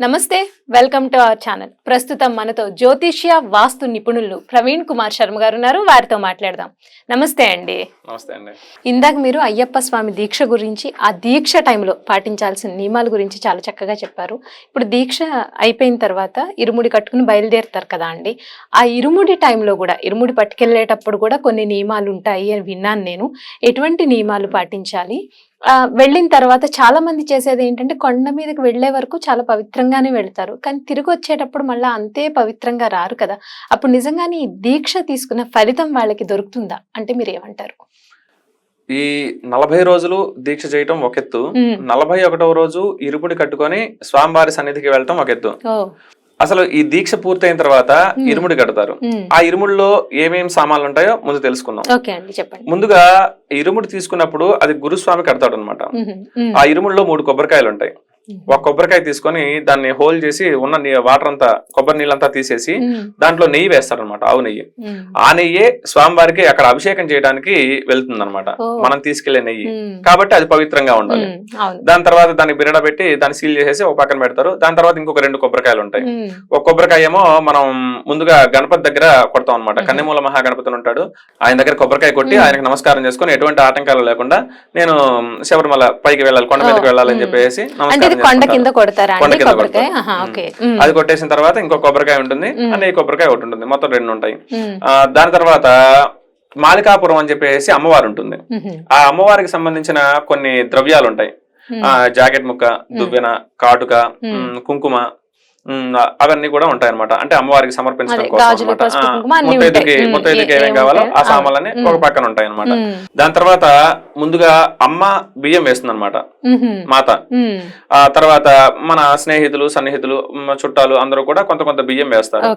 నమస్తే, welcome to our channel. ప్రస్తుతం మనతో జ్యోతిష్య వాస్తు నిపుణులు ప్రవీణ్ కుమార్ శర్మ గారు ఉన్నారు. వారితో మాట్లాడదాం. నమస్తే అండి. నమస్తే అండి. ఇందాక మీరు అయ్యప్ప స్వామి దీక్ష గురించి, ఆ దీక్ష టైంలో పాటించాల్సిన నియమాల గురించి చాలా చక్కగా చెప్పారు. ఇప్పుడు దీక్ష అయిపోయిన తర్వాత ఇరుముడి కట్టుకుని బయలుదేరుతారు కదా అండి. ఆ ఇరుముడి టైంలో కూడా, ఇరుముడి పట్టుకెళ్ళేటప్పుడు కూడా కొన్ని నియమాలు ఉంటాయి అని విన్నాను నేను. ఎటువంటి నియమాలు పాటించాలి? వెళ్ళిన తర్వాత చాలా మంది చేసేది ఏంటంటే, కొండ మీదకి వెళ్లే వరకు చాలా పవిత్రంగానే వెళ్తారు, కానీ తిరిగి వచ్చేటప్పుడు మళ్ళీ అంతే పవిత్రంగా రారు కదా. అప్పుడు నిజంగానే ఈ దీక్ష తీసుకున్న ఫలితం వాళ్ళకి దొరుకుతుందా అంటే మీరు ఏమంటారు? ఈ 40 రోజులు దీక్ష చేయటం ఒక ఎత్తు, 41వ రోజు ఇరుముడి కట్టుకొని స్వామివారి సన్నిధికి వెళ్ళటం ఒక ఎత్తు. అసలు ఈ దీక్ష పూర్తయిన తర్వాత ఇరుముడి కడతారు. ఆ ఇరుముడిలో ఏమేమి సామాన్లు ఉంటాయో ముందు తెలుసుకుందాం. ముందుగా ఇరుముడి తీసుకున్నప్పుడు అది గురుస్వామి కడతాడు అనమాట. ఆ ఇరుముడిలో 3 కొబ్బరికాయలు ఉంటాయి. ఒక కొబ్బరికాయ తీసుకొని దాన్ని హోల్ చేసి ఉన్న వాటర్ అంతా, కొబ్బరి నీళ్ళంతా తీసేసి దాంట్లో నెయ్యి వేస్తారనమాట, ఆవు నెయ్యి. ఆ నెయ్యి స్వామివారికి అక్కడ అభిషేకం చేయడానికి వెళ్తుంది అనమాట, మనం తీసుకెళ్లే నెయ్యి. కాబట్టి అది పవిత్రంగా ఉండాలి. దాని తర్వాత దాన్ని బిరడ పెట్టి దాన్ని సీల్ చేసేసి ఒక పక్కన పెడతారు. దాని తర్వాత ఇంకొక 2 కొబ్బరికాయలు ఉంటాయి. ఒక కొబ్బరికాయ ఏమో మనం ముందుగా గణపతి దగ్గర కొడతాం అనమాట. కన్నెమూల మహాగణపతి ఉంటాడు, ఆయన దగ్గర కొబ్బరికాయ కొట్టి ఆయనకు నమస్కారం చేసుకుని ఎటువంటి ఆటంకాలు లేకుండా నేను శబరిమల పైకి వెళ్ళాలి, కొండ మీదకి వెళ్ళాలని చెప్పేసి నమస్కారం. కొండ కింద కొడతారా? అది కొట్టేసిన తర్వాత ఇంకో కొబ్బరికాయ ఉంటుంది, అనే కొబ్బరికాయ ఒకటి ఉంటుంది, మొత్తం 2 ఉంటాయి. దాని తర్వాత మాలికాపురం అని చెప్పేసి అమ్మవారు ఉంటుంది. ఆ అమ్మవారికి సంబంధించిన కొన్ని ద్రవ్యాలు ఉంటాయి. జాకెట్ ముక్క, దువ్వెన, కాటుక, కుంకుమ, అవన్నీ కూడా ఉంటాయి అనమాట. అంటే అమ్మవారికి సమర్పించడం కోసం ముత్తైదుకి ఏమేం కావాలో ఆ సామాన్లన్నీ ఒక పక్కన ఉంటాయి అనమాట. దాని తర్వాత ముందుగా అమ్మ బియ్యం వేస్తుంది అనమాట, మాత. ఆ తర్వాత మన స్నేహితులు, సన్నిహితులు, చుట్టాలు అందరూ కూడా కొంత కొంత బియ్యం వేస్తారు.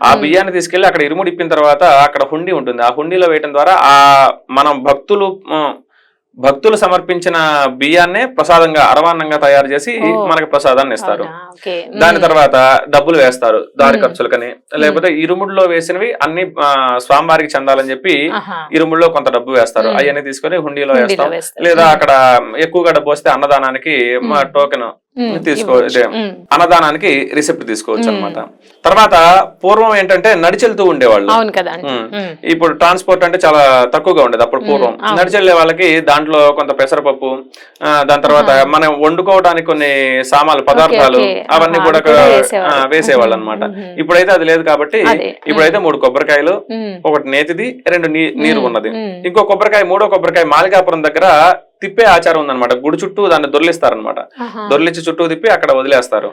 ఆ బియ్యాన్ని తీసుకెళ్లి అక్కడ ఇరుముడి ఇప్పిన తర్వాత అక్కడ హుండీ ఉంటుంది. ఆ హుండీలో వేయటం ద్వారా ఆ మనం భక్తులు సమర్పించిన బియ్యాన్నే ప్రసాదంగా, అరవాన్నంగా తయారు చేసి మనకి ప్రసాదాన్ని ఇస్తారు. దాని తర్వాత డబ్బులు వేస్తారు దారి ఖర్చులకని, లేకపోతే ఇరుముడిలో వేసినవి అన్ని స్వామివారికి చెందాలని చెప్పి ఇరుముడిలో కొంత డబ్బు వేస్తారు. అవన్నీ తీసుకొని హుండీలో వేస్తాం. లేదా అక్కడ ఎక్కువగా డబ్బు వస్తే అన్నదానానికి టోకెన్ తీసుకోవచ్చు, అన్నదానానికి రిసిప్ట్ తీసుకోవచ్చు అనమాట. తర్వాత పూర్వం ఏంటంటే నడిచెళ్తూ ఉండేవాళ్ళు. ఇప్పుడు ట్రాన్స్పోర్ట్ అంటే చాలా తక్కువగా ఉండేది అప్పుడు. పూర్వం నడిచెళ్లే వాళ్ళకి దాంట్లో కొంత పెసరపప్పు, దాని తర్వాత మనం వండుకోవడానికి కొన్ని సామాన్లు, పదార్థాలు అవన్నీ కూడా వేసేవాళ్ళు అనమాట. ఇప్పుడైతే అది లేదు కాబట్టి ఇప్పుడైతే 3 కొబ్బరికాయలు, ఒకటి నేతిది, 2 నీరు ఉన్నది. ఇంకో కొబ్బరికాయ, 3వ కొబ్బరికాయ మాలికాపురం దగ్గర తిప్పే ఆచారం ఉందన్నమాట. గుడి చుట్టూ దాన్ని దొర్లిస్తారనమాట. దొర్లిచ్చి చుట్టూ తిప్పి అక్కడ వదిలేస్తారు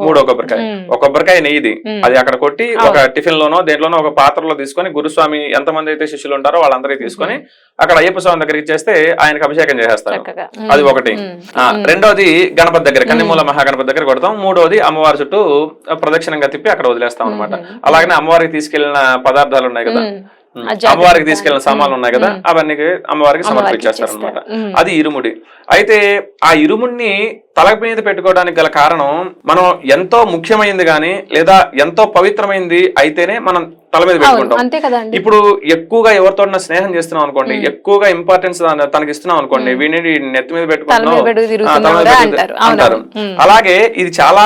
3వ కొబ్బరికాయ. ఒక కొబ్బరికాయ నెయ్యిది, అది అక్కడ కొట్టి ఒక టిఫిన్ లోనో దేంట్లోనో ఒక పాత్రలో తీసుకొని గురుస్వామి ఎంతమంది అయితే శిష్యులు ఉంటారో వాళ్ళందరికీ తీసుకొని అక్కడ అయ్యప్ప స్వామి దగ్గరికి చేస్తే ఆయనకు అభిషేకం చేసేస్తారు. అది ఒకటి. రెండోది గణపతి దగ్గర, కన్నెమూల మహాగణపతి దగ్గర కొడతాం. 3వది అమ్మవారి చుట్టూ ప్రదక్షిణంగా తిప్పి అక్కడ వదిలేస్తాం అనమాట. అలాగనే అమ్మవారికి తీసుకెళ్లిన పదార్థాలు ఉన్నాయి కదా, అమ్మవారికి తీసుకెళ్లిన సామాన్లు ఉన్నాయి కదా, అవన్నీ అమ్మవారికి సమర్పించేస్తారు అనమాట. అది ఇరుముడి. అయితే ఆ ఇరుముడిని తల మీద పెట్టుకోవడానికి గల కారణం, మనం ఎంతో ముఖ్యమైనది గాని లేదా ఎంతో పవిత్రమైనది అయితేనే మనం తల మీద పెట్టుకుంటాం. ఇప్పుడు ఎక్కువగా ఎవరితో స్నేహం చేస్తున్నాం అనుకోండి, ఎక్కువగా ఇంపార్టెన్స్ తనకి ఇస్తున్నాం అనుకోండి, వీడిని నెత్తి మీద పెట్టుకుంటున్నాం అంటారు. అలాగే ఇది చాలా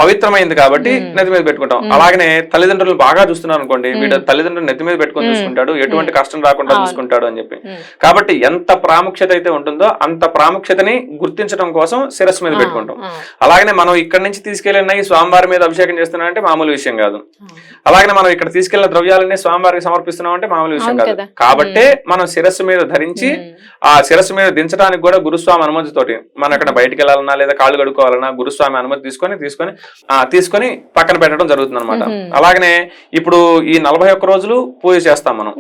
పవిత్రమైంది కాబట్టి నెత్తి మీద పెట్టుకుంటాం. అలాగనే తల్లిదండ్రులు బాగా చూస్తున్నారు అనుకోండి, వీడు తల్లిదండ్రులు నెత్తి మీద పెట్టుకొని చూసుకుంటాడు, ఎటువంటి కష్టం రాకుండా చూసుకుంటాడు అని చెప్పి. కాబట్టి ఎంత ప్రాముఖ్యత అయితే ఉంటుందో అంత ప్రాముఖ్యతని గుర్తించడం కోసం శిరస్సు మీద పెట్టుకుంటాం. అలాగనే మనం ఇక్కడ నుంచి తీసుకెళ్లిన స్వామివారి మీద అభిషేకం చేస్తున్నాం అంటే మామూలు విషయం కాదు. అలాగనే మనం ఇక్కడ తీసుకెళ్లిన ద్రవ్యాలన్నీ స్వామివారికి సమర్పిస్తున్నాం అంటే మామూలు విషయం కాదు. కాబట్టే మనం శిరస్సు మీద ధరించి ఆ శిరస్సు మీద దించడానికి కూడా గురుస్వామి అనుమతితోటి, మనం ఎక్కడ బయటకు వెళ్ళాలన్నా లేదా కాళ్ళు కడుక్కోవాలన్నా గురుస్వామి అనుమతి తీసుకొని పక్కన పెట్టడం జరుగుతుంది అనమాట. అలాగనే ఇప్పుడు ఈ 41 రోజులు పూజ చేస్తాం మనం.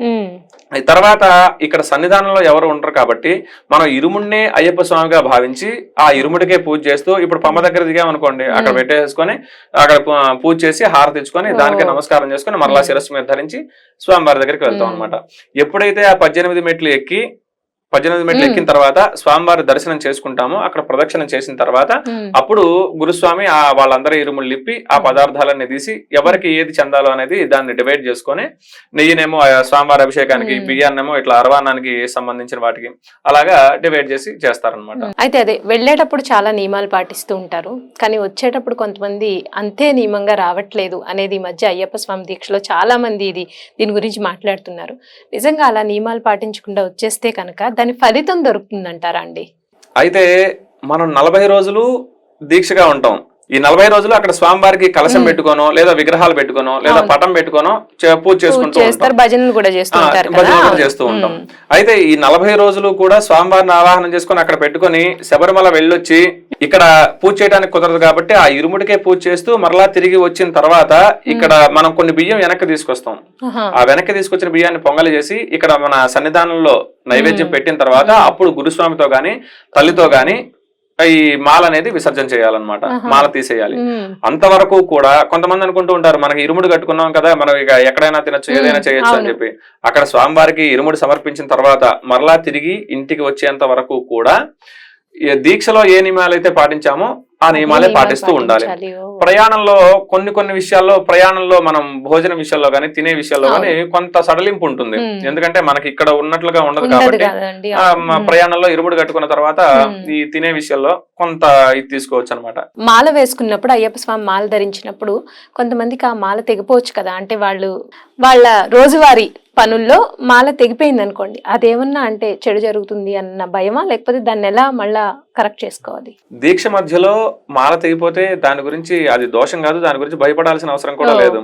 తర్వాత ఇక్కడ సన్నిధానంలో ఎవరు ఉండరు కాబట్టి మనం ఇరుముడినే అయ్యప్ప స్వామిగా భావించి ఆ ఇరుముడికే పూజ చేస్తూ, ఇప్పుడు పంప దగ్గర దిగామనుకోండి, అక్కడ పెట్టేసుకొని అక్కడ పూజ చేసి హారతి ఇచ్చుకొని దానికి నమస్కారం చేసుకుని మరలా శిరస్సు మీద ధరించి స్వామివారి దగ్గరికి వెళ్తాం అనమాట. ఎప్పుడైతే ఆ 18 మెట్లు ఎక్కి 18 మెట్లు ఎక్కిన తర్వాత స్వామివారి దర్శనం చేసుకుంటాము. అక్కడ ప్రదక్షిణం చేసిన తర్వాత అప్పుడు గురుస్వామి వాళ్ళందరూ ఇరుములు లిప్పి ఆ పదార్థాలన్నీ తీసి ఎవరికి ఏది చెందాలో అనేది దాన్ని డివైడ్ చేసుకొని నెయ్యినేమో స్వామివారి అభిషేకానికి, బియ్యాన్నేమో ఇట్లా అరవానానికి సంబంధించిన వాటికి అలాగా డివైడ్ చేసి చేస్తారనమాట. అయితే అదే వెళ్ళేటప్పుడు చాలా నియమాలు పాటిస్తూ ఉంటారు, కానీ వచ్చేటప్పుడు కొంతమంది అంతే నియమంగా రావట్లేదు అనేది ఈ మధ్య అయ్యప్ప స్వామి దీక్షలో చాలా మంది దీని గురించి మాట్లాడుతున్నారు. నిజంగా అలా నియమాలు పాటించకుండా వచ్చేస్తే కనుక దాని ఫలితం దొరుకుతుందంటారా అండి? అయితే మనం 40 రోజులు దీక్షగా ఉంటాం. ఈ 40 రోజులు అక్కడ స్వామివారికి కలశం పెట్టుకోనో లేదా విగ్రహాలు పెట్టుకోనో లేదా పటం పెట్టుకోనో పూజ చేసుకుంటూ ఉంటాం, భజనలు కూడా చేస్తూ ఉంటాం. అయితే ఈ 40 రోజులు కూడా స్వామివారిని ఆవాహనం చేసుకుని అక్కడ పెట్టుకుని శబరిమల వెళ్ళొచ్చి ఇక్కడ పూజ చేయడానికి కుదరదు కాబట్టి ఆ ఇరుముడికే పూజ చేస్తూ మరలా తిరిగి వచ్చిన తర్వాత ఇక్కడ మనం కొన్ని బియ్యం వెనక్కి తీసుకొస్తాం. ఆ వెనక్కి తీసుకొచ్చిన బియ్యాన్ని పొంగలి చేసి ఇక్కడ మన సన్నిధానంలో నైవేద్యం పెట్టిన తర్వాత అప్పుడు గురుస్వామితో గాని తల్లితో గాని ఈ మాల అనేది విసర్జన చేయాలన్నమాట, మాల తీసేయాలి. అంతవరకు కూడా కొంతమంది అనుకుంటూ ఉంటారు మనకి ఇరుముడు కట్టుకున్నాం కదా, మనం ఇక ఎక్కడైనా తినొచ్చు ఏదైనా చేయొచ్చు అని చెప్పి. అక్కడ స్వామివారికి ఇరుముడు సమర్పించిన తర్వాత మరలా తిరిగి ఇంటికి వచ్చేంత వరకు కూడా దీక్షలో ఏ నియమాలు అయితే పాటించామో ఆ నియమాలే పాటిస్తూ ఉండాలి. ప్రయాణంలో కొన్ని విషయాల్లో మనం భోజన విషయాల్లో గానీ తినే విషయాల్లో గానీ కొంత సడలింపు ఉంటుంది. ఎందుకంటే మనకి ఇక్కడ ఉన్నట్లుగా ఉండదు కాబట్టి ప్రయాణంలో ఇరుముడు కట్టుకున్న తర్వాత ఈ తినే విషయాల్లో కొంత ఇది తీసుకోవచ్చు అనమాట. మాల వేసుకున్నప్పుడు అయ్యప్ప స్వామి మాల ధరించినప్పుడు కొంతమందికి ఆ మాల తెగిపోవచ్చు కదా, అంటే వాళ్ళ రోజువారీ పనుల్లో మాల తెగిపోయింది అనుకోండి, అదేమన్నా అంటే చెడు జరుగుతుంది అన్న భయమా, లేకపోతే దాన్ని ఎలా మళ్ళా కరెక్ట్ చేసుకోవాలి? దీక్ష మధ్యలో మాల తెగిపోతే దాని గురించి అది దోషం కాదు, దాని గురించి భయపడాల్సిన అవసరం కూడా లేదు.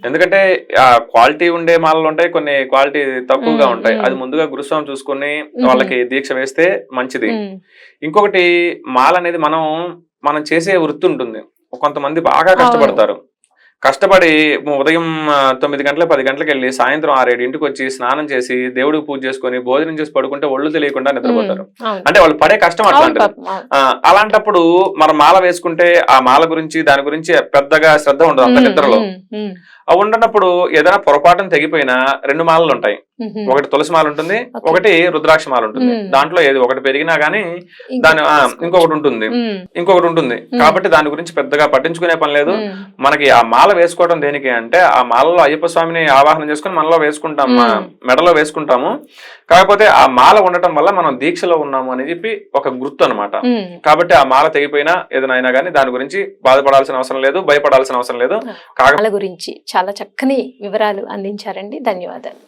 ఎందుకంటే ఆ క్వాలిటీ ఉండే మాలలు ఉంటాయి, కొన్ని క్వాలిటీ తక్కువగా ఉంటాయి. అది ముందుగా గురుస్వామి చూసుకుని వాళ్ళకి దీక్ష వేస్తే మంచిది. ఇంకొకటి మాల అనేది మనం చేసే వృత్తి ఉంటుంది. కొంతమంది బాగా కష్టపడతారు, కష్టపడి ఉదయం 9 గంటలకు 10 గంటలకు వెళ్ళి సాయంత్రం 6-7 వచ్చి స్నానం చేసి దేవుడికి పూజ చేసుకుని భోజనం చేసి పడుకుంటే ఒళ్ళు తెలియకుండా నిద్రపోతారు. అంటే వాళ్ళు పడే కష్టం అట్లాంటిది. అలాంటప్పుడు మనం మాల వేసుకుంటే ఆ మాల గురించి దాని గురించి పెద్దగా శ్రద్ధ ఉండదు అంత నిద్రలో. అవి ఉండనప్పుడు ఏదైనా పొరపాటున తెగిపోయినా 2 మాలలు ఉంటాయి, ఒకటి తులసి మాల ఉంటుంది, ఒకటి రుద్రాక్ష మాల ఉంటుంది. దాంట్లో ఏది ఒకటి పెరిగినా గానీ దాని ఇంకొకటి ఉంటుంది కాబట్టి దాని గురించి పెద్దగా పట్టించుకునే పని లేదు. మనకి ఆ మాల వేసుకోవడం దేనికి అంటే ఆ మాలలో అయ్యప్ప స్వామిని ఆవాహనం చేసుకుని మనలో వేసుకుంటాం, మెడలో వేసుకుంటాము. కాకపోతే ఆ మాల ఉండటం వల్ల మనం దీక్షలో ఉన్నాము అని చెప్పి ఒక గుర్తు అనమాట. కాబట్టి ఆ మాల తెగిపోయినా ఏదైనా అయినా గానీ దాని గురించి బాధపడాల్సిన అవసరం లేదు, భయపడాల్సిన అవసరం లేదు. గురించి చాలా చక్కని వివరాలు అందించారండి, ధన్యవాదాలు.